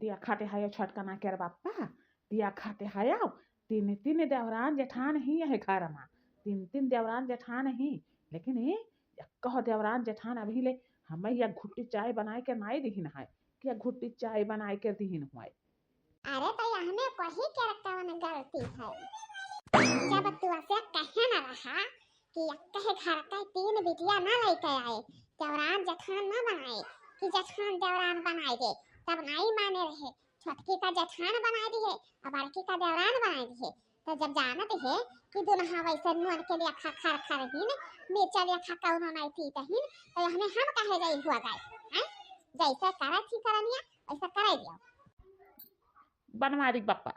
दिया खाते हायो छटका ना कर बापा दिया खाते हायो तीन तीन देवरान जेठान ही है घर में तीन तीन देवरान जेठान ही लेकिन कह देवरान जेठान अभी ले हमें या घुट्टी चाय बनाए के नाई दिहिन है कि या घुट्टी चाय बनाए के दिहिन हुआ अरे तो हमें कोई करक्टावन गलती है जब तू ऐसे कहे ना रहा कि कहे घर का तीन बिटिया ना लेके आए देवरान जेठान ना बनाए कि जेठान देवरान बनाए दे तब नहीं माने रहे छोटकी का जेठान बनाए दिए और बड़की का देवरान बनाए दिए तो जब जानत है कि दुल्हा वैसे नुन के लिए खा खा खा रही ने मिर्चा लिए खा का उन्होंने थी तहिन तो हमें हम कहे गई हुआ गए हैं जैसे करा थी करनिया ऐसा कराई दिया बनवारी बापा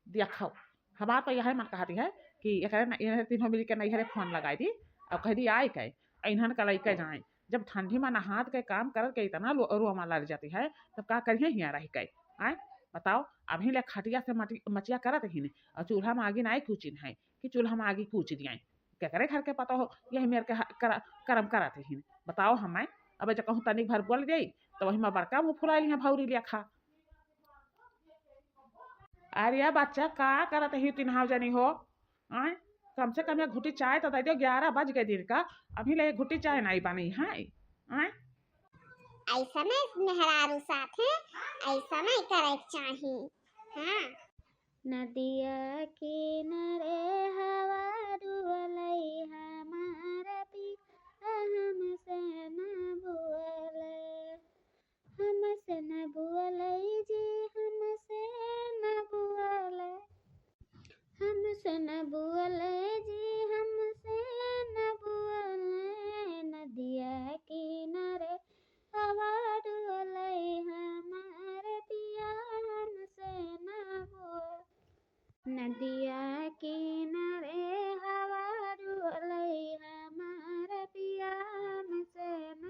दिया खाओ हमारा तो यह मन कहती है कि ये तीनों मिल के नहीं फोन लगाई दी और कह दी आए के इन्हन का लैके जाए जब ठंडी में नहात के काम कर के इतना रोमा लग जाती है तब का करिए हिया रह के आए बताओ अभी ले खटिया से मचिया करत ही ने और चूल्हा में आगे नहीं कूचिन है कि चूल्हा में आगे कूच दिए क्या करे घर के पता हो यही मेरे के करम करत ही बताओ हमें अब जब कहूँ तनिक भर बोल गई तो वही में बड़का मुँह फुला ली भौरी लिया खा अरे बच्चा का करत ही तीन जनी हो आए कम से कम घुटी चाय तो दे दो 11 बज गए दिन का अभी ले घुटी चाय नहीं बनी है आए ऐसा नहीं मेहरारू साथ है ऐसा नहीं करे चाहिए हाँ नदिया किनारे हवा डुअलई हमारा पी हमसे न बुअलई जी हमसे न बुअलई जी हमसे न बुअलई नदिया किनारे हवा डुअलई हमारे पिया हमसे न बुअलई नदिया किनारे हवा डुअलई हमारे पिया हमसे न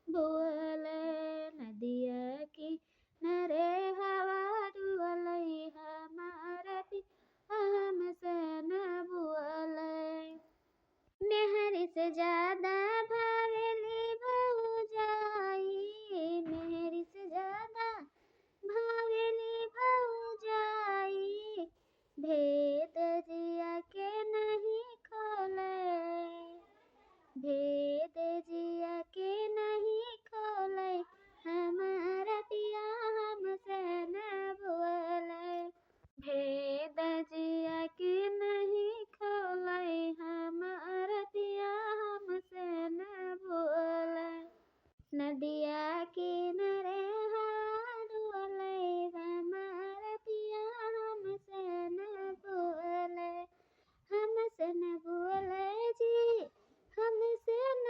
बुअलई नदिया किनारे हवा डुअलई हमारे पिया हमसे न बुअलई मेहरी से ज्यादा भावेली भौजाई मेहरी से ज्यादा भावेली भौजाई भेद जिया के नहीं खोले भेद जिया के नहीं खोले हमारा पिया हमसे न बुअलई भेद जिया के नहीं खोले हमारा पिया हमसे न बुअलई नदिया किनारे हवा डुअलई हमारा पिया हमसे न बुअलई जी हमसे न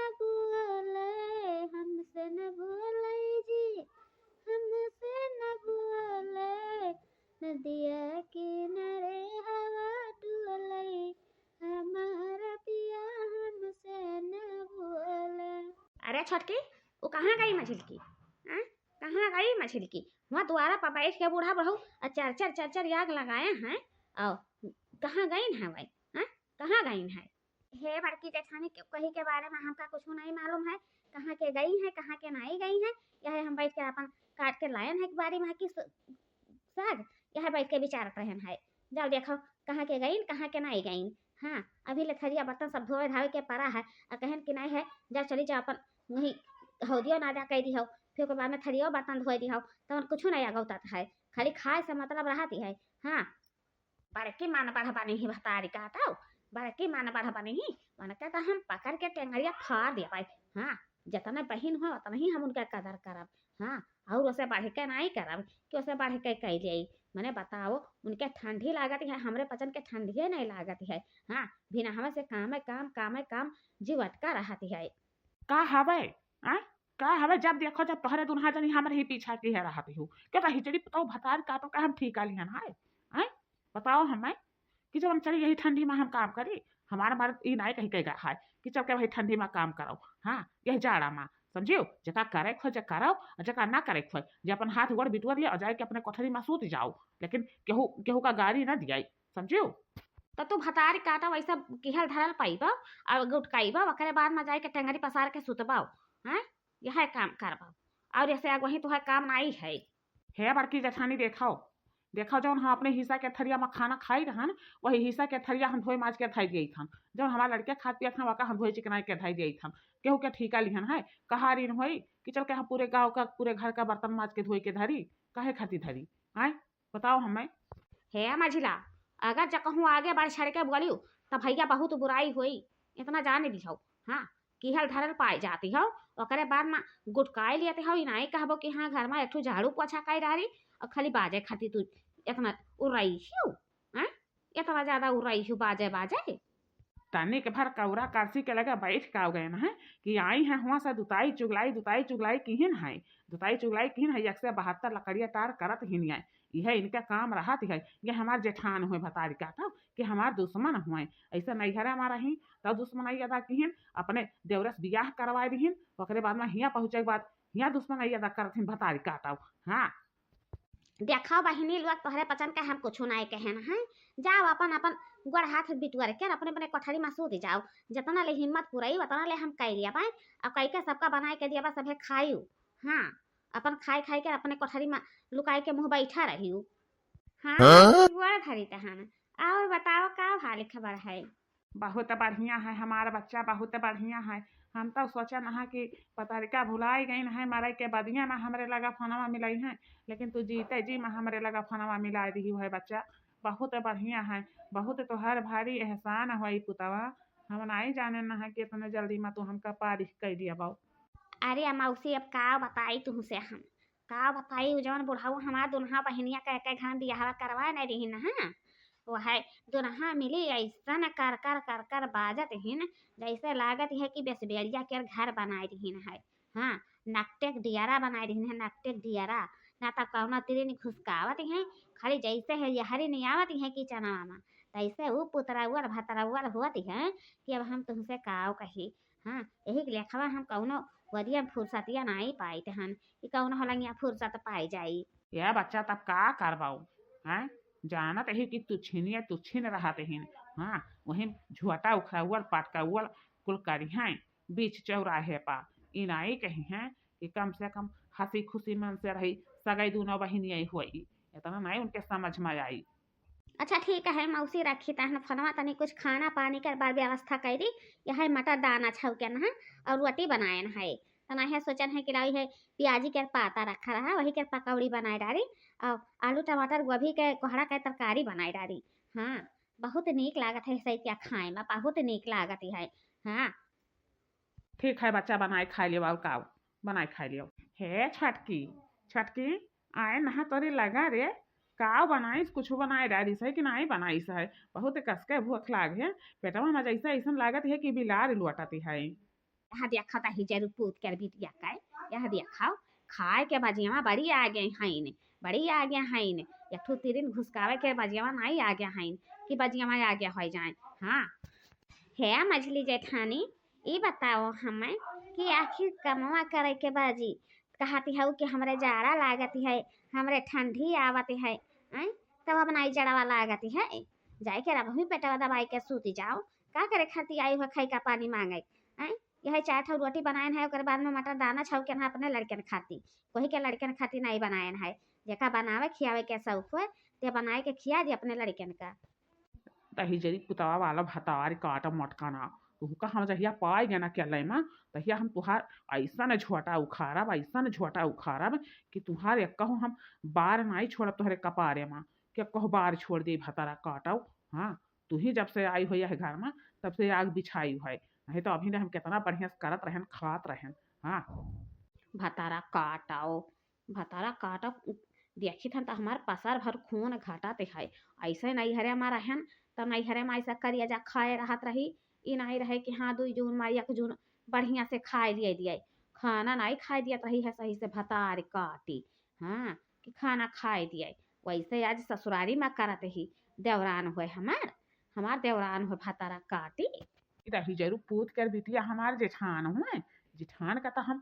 बुअलई जी हमसे न बुअलई नदिया किनारे हवा डुअलई हमारा पिया हमसे न बुअलई अरे छोटकी वो कहाँ गई मछली कहाँ गई मछली वहाँ द्वारा पर बैठ के बूढ़ा बहू चार चार आग लगाए हैं और कहाँ गई है भाई कहाँ गई है हे बड़की जेठानी कहीं के बारे में हमका कुछ नहीं मालूम है कहाँ के गई है कहाँ के नहीं गई है यह हम बैठ के अपन काट के लायन है बारी में की साग यह बैठ के विचारत रहन है जाओ देखो कहाँ के गई कहाँ के नहीं गई हाँ अभी ले थरिया बर्तन सब धोए धावे के पड़ा है और कहन कि नहीं है जाओ चली जाओ अपन वहीं हो दियो ना जा कह दी हो फिर के बाद में थरिया बर्तन धोए दी हो तो कुछ नहीं आगौता है खाली खाए से मतलब रहती है हाँ बड़की मान बढ़ा बनी ही भतारी कहता हो बड़की मान बढ़ा बनी ही मन कहता हम पकड़ के टेंगरिया फाड़ दिया भाई हाँ जितना बहन हो उतना ही हम उनका कदर करब हाँ और उसे बढ़ के नहीं करब कि उसे बढ़ के कह जाई मैंने बताओ उनके ठंडी लागत है हमरे पचन के ठंडी नहीं लागत है हाँ बिना हमें से काम है काम जीव अटका रहती है का हवे का हवे जब देखो जब तोहरे दुल्हा जनी हमरे ही पीछा की है रहती हूँ क्या तो हिचड़ी तो भतार का तो हम ठीक आ लिहन है बताओ हमें कि जब हम चली यही ठंडी में हम काम करी हमारा मर्द ई नहीं कही कहेगा है कि चल के भाई ठंडी में काम करो हाँ यही जाड़ा में समझियो जका करे खो जब करो जका ना करे खो जे अपन हाथ गोड़ बिटुआ लिया और जाए के अपने कोठरी में सूत जाओ लेकिन केहू केहू का गाड़ी ना दियाई समझियो तो तू भतारी काटा वैसा किहल धरल पाइबा और गुटकाइबा ओकरे बाद में जाए के टेंगरी पसार के सुतबाओ हैं यह काम करबा और ऐसे आग वही तुहार काम नहीं है हे बड़की जेठानी देखो देखो जौन हम अपने हिस्सा के थरिया में खाना खाई रहन वही हिस्सा के थरिया हम धोई माज के धाई दिए थन जौन हमारे लड़के खात पियत हन वका हम धोई चिकनाई के धाई दिए थन केहू के ठीका लिहन है कहा रीन होई कि चल के हम पूरे गांव का पूरे घर का बर्तन माज के धोई के धरी काहे खाती धरी आए बताओ हमें। हे मझिला, अगर जा कहूँ आगे बढ़ छड़ के बोलियो तो भैया बहुत बुराई हुई, इतना जान दिहो। हाँ, किहल धरल पाए जाती हो ओकरे बाद में गुटकाई लेते हो नहीं कहबो कि हाँ घर में एक ठो झाड़ू पोछा काई डारी और खाली बाजे खाती तू इतना उड़ाई हो। हाँ, इतना ज्यादा उड़ाई हो बाजे बाजे। ताने के भर कौरा करसी के लगे बैठ का गए न है कि आई है हुआ सा दुताई चुगलाई किहिन है दुताई चुगलाई किहिन है 172 लकड़िया तार करत हिन है यह इनका काम रहा है ये हमार जेठान हुए भतारी का था कि हमार दुश्मन हुए ऐसा नहीं हरा हमारा ही तब दुश्मन आई अदा किहिन अपने देवरस बियाह करवाए दिहिन ओकरे बाद में हिया पहुंचे के बाद हिया दुश्मन आई अदा करथिन भतारी का था। हाँ देखो बहिनी लोग तोहरे पचन का हम कुछ नहीं कहन है, जाओ अपन अपन गोड़ हाथ बिटुआ के अपने अपने कोठरी में सूत जाओ, जितना ले हिम्मत पुरई उतना ले हम कह लिया पाए और कह के सबका बनाए के दिया सभे खायू। हाँ, अपन खाई खाई के अपने कोठरी में लुकाई के मुंह बैठा रही। हाँ गोड़ धरी तहन और बताओ का हाल खबर है। बहुत बढ़िया है हमारा बच्चा बहुत बढ़िया है। हम तो सोचा ना कि पतरिका भुलाई गई है मरे के बदिया में हमरे लगा फोनवा मिलाई है लेकिन तू जीते जी में हमरे लगा फोनवा मिला दी है बच्चा बहुत बढ़िया है बहुत तो हर भारी एहसान हुई पुतवा हम नहीं जाने ना है कि इतने जल्दी में तू हमका पारिश कर दिया बाऊ। अरे मौसी अब का बताई तुमसे हम का बताई जवन बुढ़ाऊ हमार दुल्हा बहनिया कह घर बियाह करवा नहीं रही ना। हाँ, वो है दुल्हा मिली ऐसा न कर कर कर कर बाजत हिन जैसे लागत है कि बेसबेड़िया के घर बनाए रहीन है। हाँ, नकटेक डियारा बनाए रहीन है नकटेक डियारा ना तो कौना तिरे नि खुशकावत है खाली जैसे है यहरी नहीं आवत है कि चना मामा तैसे वो पुतराउर भतराउर होती है कि अब हम तुमसे काव कही। हाँ, यही लेखवा हम कौनो वरिया फुर्सतिया नहीं पाई हन कि कौन हलंगिया फुर्सत पाई जाई। यह बच्चा तब का करवाऊ हैं जानत ही कि तू छीन रहा हिन। हाँ वही झुआटा उखड़ा पाटका कुल करी हैं बीच चौराहे पा इनाई कही हैं कि कम से कम हंसी खुशी मन से रही सगई दोनों बहनिया हुई इतना नहीं उनके समझ में आई। अच्छा ठीक है मौसी रखी तहन फनवा तनी कुछ खाना पानी के बार व्यवस्था करी यह मटर दाना छौके न है और रोटी बनाए न है तना है सोचन है कि लाई है प्याजी के पाता रखा रहा वही के पकौड़ी बनाए डारी और आलू टमाटर गोभी के कोहड़ा के तरकारी बनाए डारी। हाँ, बहुत नीक लागत है सही क्या खाए में बहुत नीक लागत है। हाँ ठीक है बच्चा बनाए खा लियो और का बनाए खा लियो। हे छटकी छटकी आए नहा तोरी लगा रे का बनाईस कुछ बनाए डारिस है कि नहीं बनाईस है बहुत कसके भूख लाग है पेटवा में जैसा ऐसा लागत है कि बिलार लुटती है। यहाँ देखा था ही जरूर पूत कर बिटिया का यहाँ देखाओ खाए के बजिया बड़ी आ गए हैं बड़ी आ गया हैं एक ठो तिरिन घुसकावे के बजिया नहीं आ गया हैं कि बजिया आ गया हो जाए। हाँ, है मछली जेठानी ये बताओ हमें कि आखिर कमवा करे के बाजी कहती है कि हमरे जाड़ा लागत है हमरे ठंडी आवत है तब अब नहीं जड़वा लागत है जाए के रब भी पेटवा दबाई के सूती जाओ का करे खाती आई हो खाई का पानी मांगे। यह 4 ठो रोटी बनाए है बाद में मटर दाना छौके ना अपने लड़के ने खाती कोई के लड़के ने खाती नहीं बनाए है जेका बनावे खियावे के शौक हुए ते बनाए के खिया दी अपने लड़के का। तही जरी पुतवा वाला भतार काटा मटकाना तुहका हम जहिया पाए गए ना क्या लैमा तहिया हम तुहार ऐसा न झोटा उखाड़ब कि तुहार एक कहूँ हम बार नहीं छोड़ब तुहरे कपारे में कि कहो बार छोड़ दी भतारा काटो। हाँ, तू ही जब से आई हुई है घर में तब से आग बिछाई है नहीं तो अभी हम कितना बढ़िया से करत रहन खात रहन। हाँ भतारा काटा देखी थन तो हमार पसार भर खून घाटा है ऐसे नहीं हरे हमारा हन तब नहीं हरे में ऐसा करिया जा खाए रहत रही ई नहीं रहे कि हाँ 2 जून में 1 जून बढ़िया से खाए दिए खाना नहीं खाए दिया रही है सही से भतार काटी। हाँ, कि खाना खाए दिए वैसे आज ससुरारी में करत ही देवरान हुए हमार देवरान हुए भतारा काटी रही जरूर पूत कर बिटिया हमार जेठान हुए जेठान का तो हम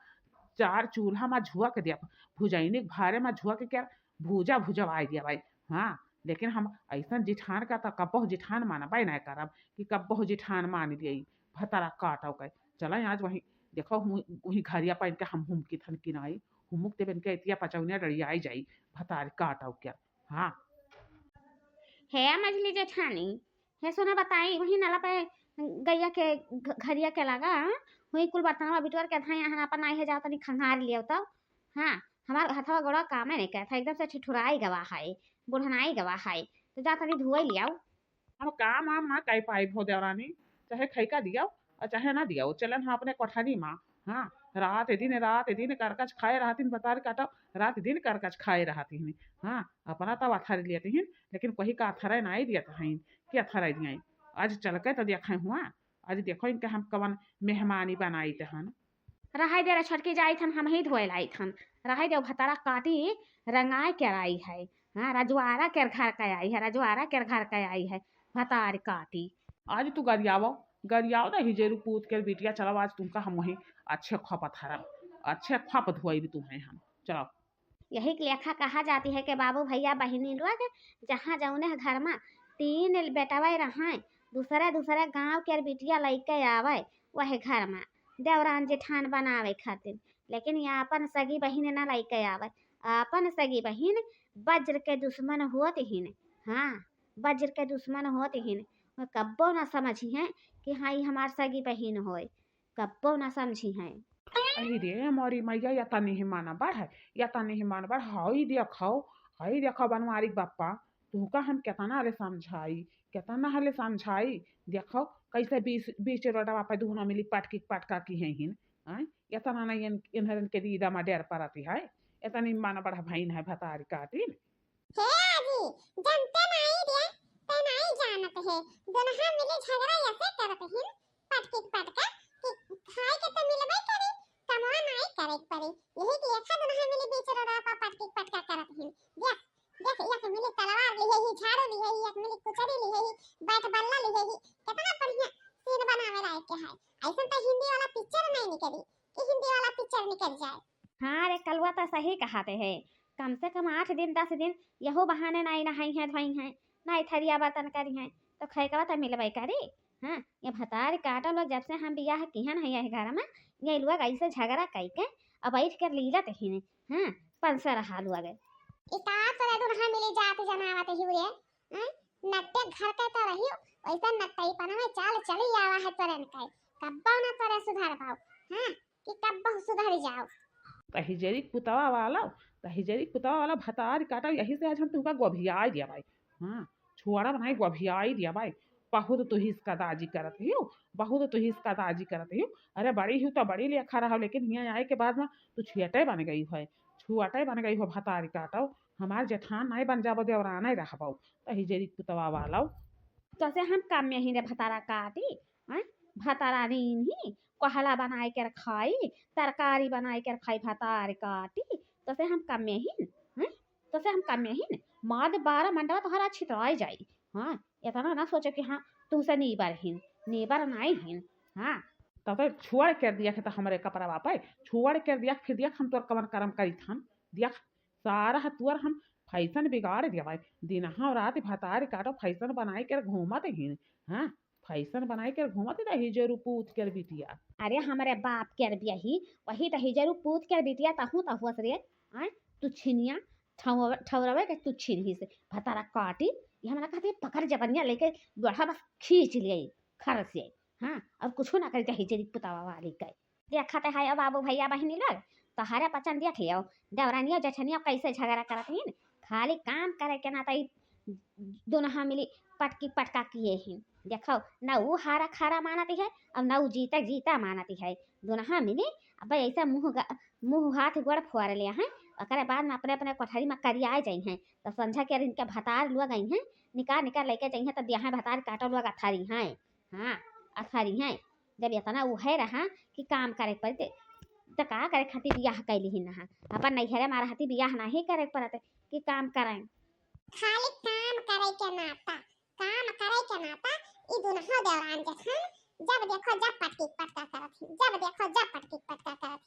4 चूल्हा में झुक दिया भुजैनी भारे में झुक के भूजा भुजवाई दिया भाई। हाँ, लेकिन हम ऐसा जिठान का तो कब्बो जिठान माना भाई नहीं करब कि कब्बो जिठान मान दिए भतरा काटो के चल आज वही देखो वही घरिया पहन के हम की थन किनाई हुमुक ते बन के इतिया पचौनिया डरियाई जाई भतार काटौ क्या। हाँ है मछली जेठानी है सुना बताई वही नाला पे गैया के घरिया के लगा वही कुल बर्तनवा बिटवर के था यहाँ अपन आई है जाओ तनी खंगार लियो तब। हाँ हमार हथवा गोड़ा कामे नहीं कहता एकदम से ठिठुराई गवा है बुढ़नाई गवा है तो जा तनी धुआई लियाओ। हम काम वाम ना कह पाई भो देवरानी, चाहे खैका दिया और चाहे ना दिया चलन हाँ अपने कोठारी माँ। हाँ रात दिन करकच खाए रहती बता काटा रात दिन करकच खाए रहती। हाँ अपना तब अथर लिए हिन लेकिन कोई का अथर नहीं दिया हन कि अथर दिया आज चल के तो देखा हुआ आज देखो इनके हम कवन मेहमानी बनाई तहन। रहाई दे छटकी जाई थन हम ही धोए लाई थन रहाई दे भतारा काटी रंगाई के आई है। हाँ रजवारा के घर का आई है रजवारा के घर का आई है भतार काटी। आज तू गरियाओ ना हिजेरू पूत के बिटिया चलो आज तुमका हम वहीं अच्छे खप अथरब अच्छे खप धोई भी तुम्हें हम चलो। यही लेखा कहा जाती है कि बाबू भैया बहिनी लोग जहाँ जौने घर में 3 बेटवा रहा दूसरे दूसरे गांव के बिटिया लैके आवे वही घर में देवरान जेठान बनावे खातिर लेकिन यहाँ अपन सगी बहिन न लैके आवे अपन सगी बहिन वज्र के दुश्मन होत हिन। हाँ वज्र के दुश्मन होत हिन कब्बो न समझी हैं कि हाँ ये हमार सगी बहिन होए कब्बो न समझी हैं। अरे रे मोरी मैया या तनी ही माना बढ़ है या तनी ही माना बढ़ हाई देखो बनवारी बाप्पा तुमका हम केतना ले समझाई देखो कैसे बीच रोडवा पे दुहना मिली पटका की है हिन। या तना नहीं इन्हरन के दीदा मा डेर परती है इतनी माना बढ़ा भाईन है भतारी काटिन। हे आजी जनते नहीं रे ते नहीं जानत है दोनों मिले झगड़ा ऐसे करत हिन पटका कि खाए के तो मिलबे करी कमवा नहीं करे पड़ी यही कि एक दोनों मिले बीच रोडवा पर पटका करत हिन। देख एक मिले तलवार लिए ही झाड़ू लिए ही एक मिले कुचरी लिए ही बैट बल्ला लिए ही कितना बढ़िया सीन बनावे लायक के है ऐसा तो हिंदी वाला पिक्चर नहीं निकली कि हिंदी वाला पिक्चर निकल जाए। हाँ रे कलवा तो सही कहते हैं कम से कम 8 दिन 10 दिन यहो बहाने नहीं नहाई हैं धोई हैं नहीं थरिया बर्तन करी हैं तो खैकवा तो मिलबे करी। हाँ ये भतार काटा लोग जब से हम बियाह किहन है घर में ये लोग ऐसे झगड़ा करके अब बैठ कर लीला तहीन। हाँ पंसा रहा लोग इता तोरे दुनहा मिली जात जनावत हुए नट्टे घर के तो रहियो वैसा नट्टई पना में चाल चली आवा है तोरे न कब्बा न तोरे सुधार पाओ। हाँ कि कब्बा सुधर जाओ हिजेरी पुतवा वाला भतार काटा यही से आज हम तुमका गोभिया दिया भाई। हाँ छुआरा बनाई गोभिया दिया भाई बहुत तो हिसका दाजी करत हियो बहुत तो हिसका दाजी करत हियो। अरे बड़ी हूँ तो बड़ी ले खा रहा लेकिन यहाँ आए के बाद में तू छुआटे बन गई है छुआटे बन गई हो भतार काटो हमार जेठान नहीं बन जाबो देवरा नहीं रखबो तो हिजेरी पुतवा वाला तो से हम काम में ही रे भतारा काटी। भतारा रीन ही कोहला बनाए कर खाई तरकारी बनाए कर खाई भतार काटी तो से हम कम में ही तो से हम कम में ही माद 12 मंडवा तुम्हारा छितराई जाई। हाँ इतना ना सोचो कि हाँ तुमसे नीबर नहीं हिन। हाँ तब तो छुअड़ कर दिया तो हमारे कपड़ा वापे छुअड़ कर दिया फिर दिया हम तोर कवन करम करी थन दिया सारा तुअर हम फैशन बिगाड़ दिया भाई दिन और रात भतार काटो फैशन बनाए कर घूमत हिन। हाँ फैशन बनाए कर घूमत ही हिजेरू पूत कर बिटिया। अरे हमारे बाप के बियाही वही तो हिजेरू पूत कर बिटिया तहु तहुस रे तू छिनिया ठौरवे के तू छिनही से भतारा काटी ये हमारा कहते पकड़ जबनिया लेके बढ़ा बस खींच लिए खर से। हाँ अब कुछ ना करते हिजेरी पुतावा वाली के देखते है बाबू भैया बहनी लोग तोहरे पचन देख लियो देवरानिया जेठनिया कैसे झगड़ा करत हिन खाली काम करे के ना तई दोनों मिली पटका किए हिन। देखो न वो हारा खारा मानती है अब न वो जीता मानती है दोनों मिली अब ऐसा मुंह हाथ गोड़ फुआर लिया है अकर बाद में अपने अपने कोठरी में करिया जाई हैं तो संझा के इनके भतार लोग गई हैं निकाल लेके जाई हैं तो दिया भतार काटो लोग अथारी हैं। हाँ अथारी हैं जब इतना वो है रहा कि काम करे पड़ते तो का करे खातिर बियाह कैली ही ना अपन नैहरे मारा हाथी बियाह नहीं करे पड़ते कि काम करें खाली काम करे के नाता ई दोनों देवरान जेठान जब देखो जब पटकी पटका करत